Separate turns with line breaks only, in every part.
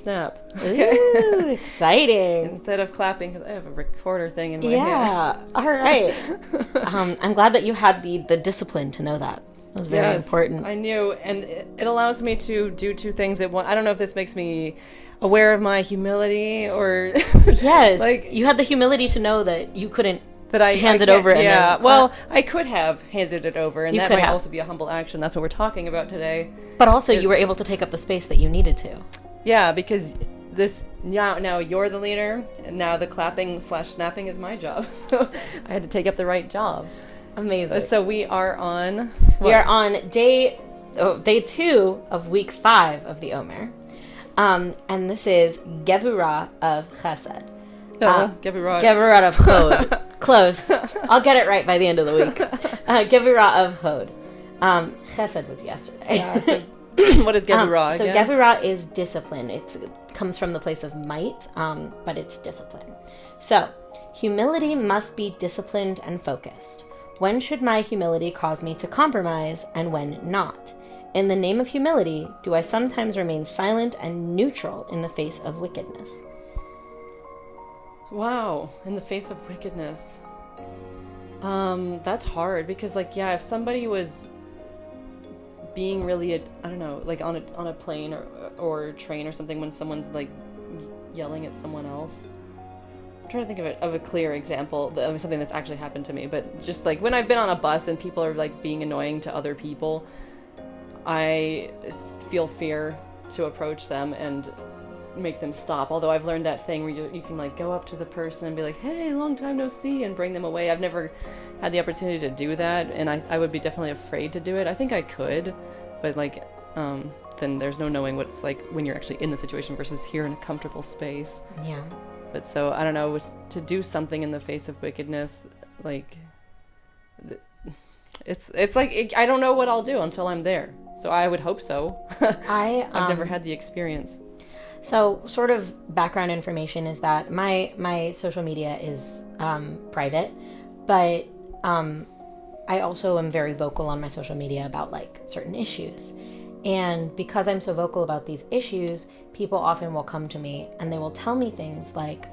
snap.
Ooh, exciting.
Instead of clapping, because I have a recorder thing in my hand.
Yeah, all right. I'm glad that you had the discipline to know that. It was very important.
I knew, and it allows me to do two things at once. I don't know if this makes me aware of my humility or...
Yes, like, you had the humility to know that you couldn't hand it over.
Yeah, well, I could have handed it over, and that might also be a humble action. That's what we're talking about today.
But also, you were able to take up the space that you needed to.
Yeah, because now you're the leader, and now the clapping/snapping is my job. So I had to take up the right job.
Amazing.
So we are on...
We are on day 2 of week 5 of the Omer. And this is Gevurah of Chesed. Gevurah of Hod. Close. I'll get it right by the end of the week. Gevurah of Hod. Chesed was yesterday.
Yeah, so what is Gevurah?
So Gevurah is discipline. It comes from the place of might, but it's discipline. So, humility must be disciplined and focused. When should my humility cause me to compromise, and when not? In the name of humility, do I sometimes remain silent and neutral in the face of wickedness?
Wow, in the face of wickedness. That's hard because, if somebody was being really, on a plane or train or something when someone's yelling at someone else. I'm trying to think of a clear example of something that's actually happened to me, but just when I've been on a bus and people are being annoying to other people, I feel fear to approach them and make them stop. Although I've learned that thing where you can go up to the person and be like, hey, long time no see, and bring them away. I've never had the opportunity to do that, and I would be definitely afraid to do it. I think I could, but then there's no knowing what it's like when you're actually in the situation versus here in a comfortable space.
Yeah.
But so, I don't know, to do something in the face of wickedness, it's I don't know what I'll do until I'm there. So I would hope so. I've never had the experience.
So, sort of background information is that my social media is private, but I also am very vocal on my social media about certain issues. And because I'm so vocal about these issues, people often will come to me and they will tell me things like,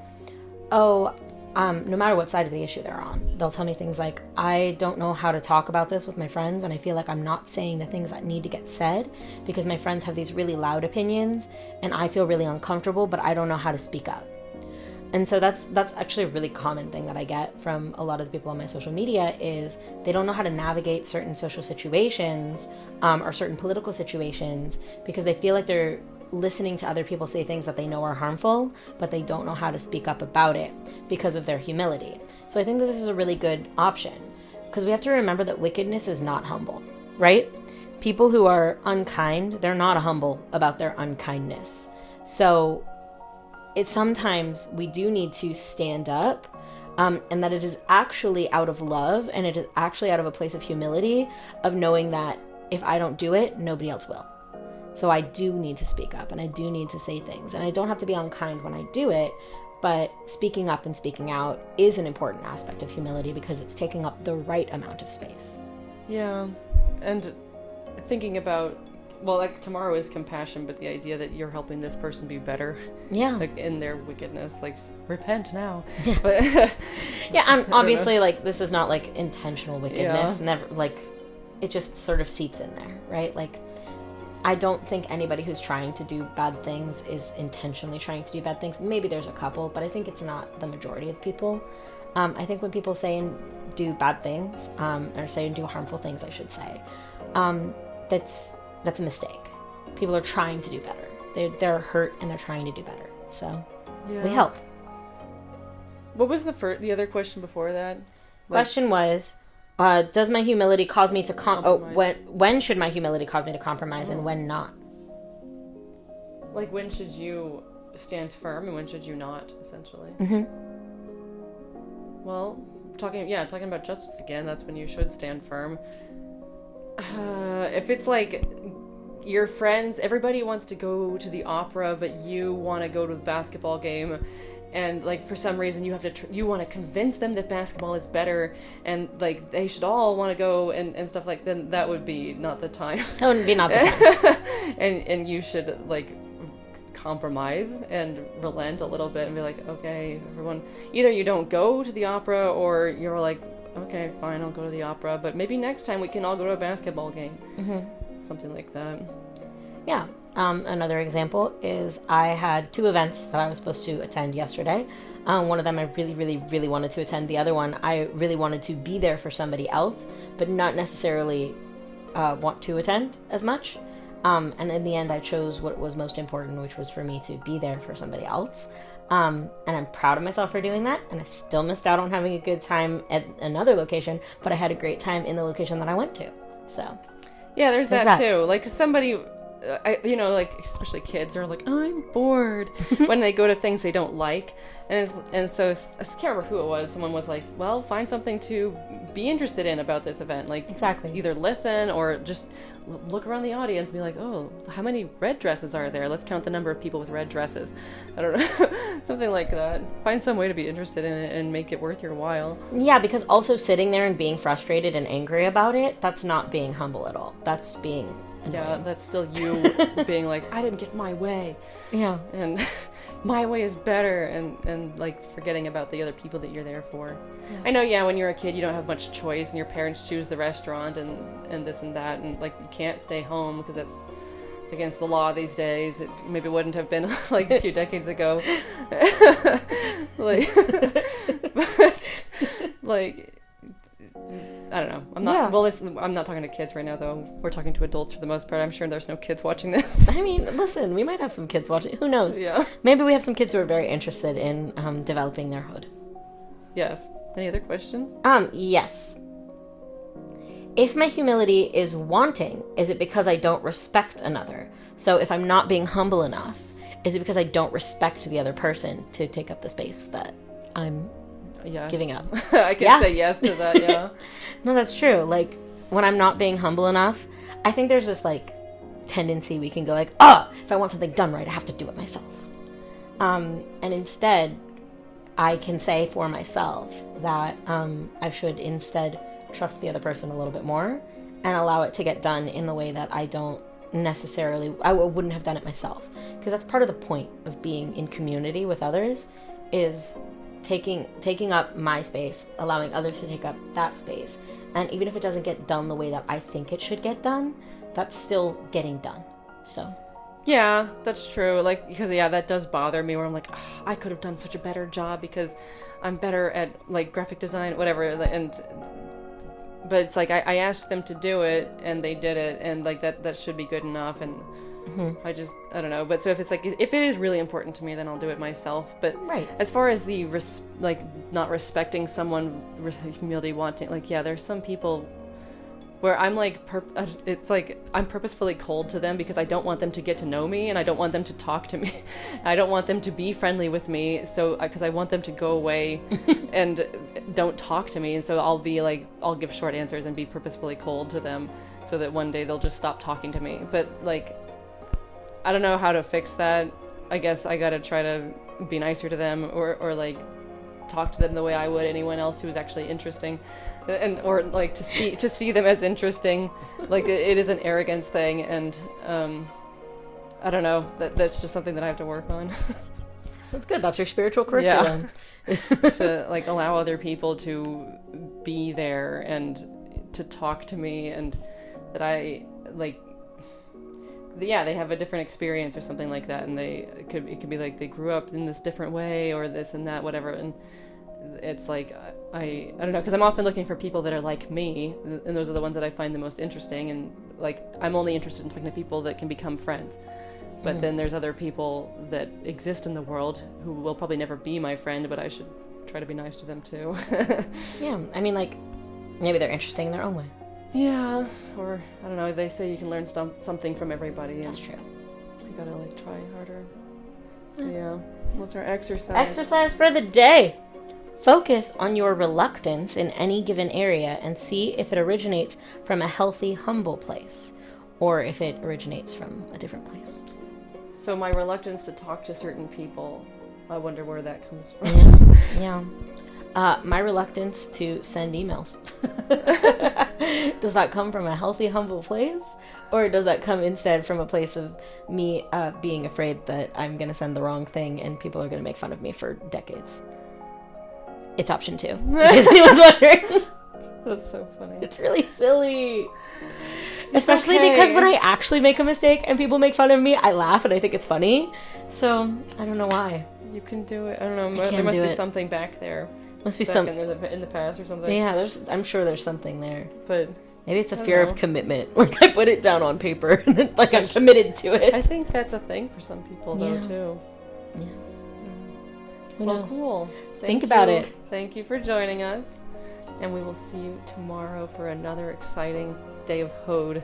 no matter what side of the issue they're on, they'll tell me things like, I don't know how to talk about this with my friends, and I feel like I'm not saying the things that need to get said because my friends have these really loud opinions and I feel really uncomfortable, but I don't know how to speak up. And so that's actually a really common thing that I get from a lot of the people on my social media is they don't know how to navigate certain social situations or certain political situations because they feel like they're listening to other people say things that they know are harmful, but they don't know how to speak up about it because of their humility. So I think that this is a really good option because we have to remember that wickedness is not humble, right? People who are unkind, they're not humble about their unkindness. So sometimes we do need to stand up and that it is actually out of love and it is actually out of a place of humility of knowing that if I don't do it, nobody else will. So I do need to speak up and I do need to say things and I don't have to be unkind when I do it, but speaking up and speaking out is an important aspect of humility because it's taking up the right amount of space.
Yeah, and thinking about, tomorrow is compassion, but the idea that you're helping this person be better, in their wickedness, repent now.
Yeah,
but
yeah, and obviously, this is not intentional wickedness. Yeah. Never, it just sort of seeps in there, right? I don't think anybody who's trying to do bad things is intentionally trying to do bad things. Maybe there's a couple, but I think it's not the majority of people. I think when people say and do bad things, or say and do harmful things, I should say, that's a mistake. People are trying to do better. They're hurt and they're trying to do better. So we help.
What was the other question before that?
Question was, does my humility cause me to when should my humility cause me to compromise and when not?
When should you stand firm and when should you not, essentially?
Mm-hmm.
Well, talking about justice again, that's when you should stand firm. If it's your friends, everybody wants to go to the opera, but you want to go to the basketball game, and for some reason you have to you want to convince them that basketball is better, and they should all want to go and stuff then that would be not the time.
That would be not the time.
and you should compromise and relent a little bit and be like, okay, everyone, either you don't go to the opera or you're like, okay, fine, I'll go to the opera, but maybe next time we can all go to a basketball game. Something like that.
Yeah. Another example is I had 2 events that I was supposed to attend yesterday. One of them I really, really, really wanted to attend. The other one I really wanted to be there for somebody else, but not necessarily want to attend as much. And in the end, I chose what was most important, which was for me to be there for somebody else. And I'm proud of myself for doing that. And I still missed out on having a good time at another location, but I had a great time in the location that I went to. So,
yeah, there's that too. Like somebody, like especially kids are like, I'm bored when they go to things they don't like. And so I can't remember who it was. Someone was like, well, find something to be interested in about this event. Like
exactly.
Either listen or just look around the audience and be like, oh, how many red dresses are there? Let's count the number of people with red dresses. I don't know. Something like that. Find some way to be interested in it and make it worth your while.
Yeah, because also sitting there and being frustrated and angry about it, that's not being humble at all. That's being annoying.
Yeah, that's still you being like, I didn't get my way.
Yeah.
And my way is better, and like forgetting about the other people that you're there for. Yeah. I know, when you're a kid, you don't have much choice, and your parents choose the restaurant and this and that, and like you can't stay home because that's against the law these days. It maybe wouldn't have been like a few decades ago. like I don't know. I'm not. Yeah. Well, listen, I'm not talking to kids right now, though. We're talking to adults for the most part. I'm sure there's no kids watching this.
I mean, listen, we might have some kids watching. Who knows?
Yeah.
Maybe we have some kids who are very interested in developing their hood.
Yes. Any other questions?
Yes. If my humility is wanting, is it because I don't respect another? So if I'm not being humble enough, is it because I don't respect the other person to take up the space that I'm giving up?
I can say yes to that, yeah.
No, that's true. Like, when I'm not being humble enough, I think there's this, like, tendency we can go like, if I want something done right, I have to do it myself. And instead, I can say for myself that I should instead trust the other person a little bit more and allow it to get done in the way that I wouldn't have done it myself. Because that's part of the point of being in community with others, is taking up my space, allowing others to take up that space. And even if it doesn't get done the way that I think it should get done, that's still getting done. So
yeah, that's true. Like, because that does bother me, where I'm like, I could have done such a better job because I'm better at like graphic design, whatever. But it's like I asked them to do it and they did it, and like that should be good enough. And I don't know. But so if it's like, if it is really important to me, then I'll do it myself. But
right.
As far as the not respecting someone, humility wanting, there's some people where I'm like, it's like I'm purposefully cold to them because I don't want them to get to know me, and I don't want them to talk to me. I don't want them to be friendly with me, so because I want them to go away and don't talk to me, and so I'll be like, I'll give short answers and be purposefully cold to them so that one day they'll just stop talking to me. But like, I don't know how to fix that. I guess I gotta try to be nicer to them, or like talk to them the way I would anyone else who was actually interesting. Or like to see them as interesting. Like it is an arrogance thing, and I don't know, that's just something that I have to work on.
That's good. That's your spiritual curriculum.
Yeah. To like allow other people to be there and to talk to me, and that I like, they have a different experience or something like that, and it could be like they grew up in this different way or this and that, whatever. And it's like, I don't know, because I'm often looking for people that are like me, and those are the ones that I find the most interesting, and like I'm only interested in talking to people that can become friends. But then there's other people that exist in the world who will probably never be my friend, but I should try to be nice to them too.
Yeah, I mean, like, maybe they're interesting in their own way.
Yeah, or I don't know, they say you can learn something from everybody.
That's true.
You gotta like try harder. So yeah, what's our exercise?
Exercise for the day. Focus on your reluctance in any given area and see if it originates from a healthy, humble place, or if it originates from a different place.
So my reluctance to talk to certain people, I wonder where that comes from.
Yeah. My reluctance to send emails. Does that come from a healthy, humble place? Or does that come instead from a place of me being afraid that I'm going to send the wrong thing and people are going to make fun of me for decades? It's option 2. In case anyone's wondering.
That's so funny.
It's really silly. Especially because when I actually make a mistake and people make fun of me, I laugh and I think it's funny. So, I don't know why.
You can do it. I don't know. There must be something back there.
Must be something
in the past or something.
Yeah, I'm sure there's something there.
But
maybe it's a fear of commitment. Like, I put it down on paper and then, like, I'm committed to it.
I think that's a thing for some people, though, too.
Yeah.
Who knows? Cool.
Think about it.
Thank you for joining us. And we will see you tomorrow for another exciting day of Hod.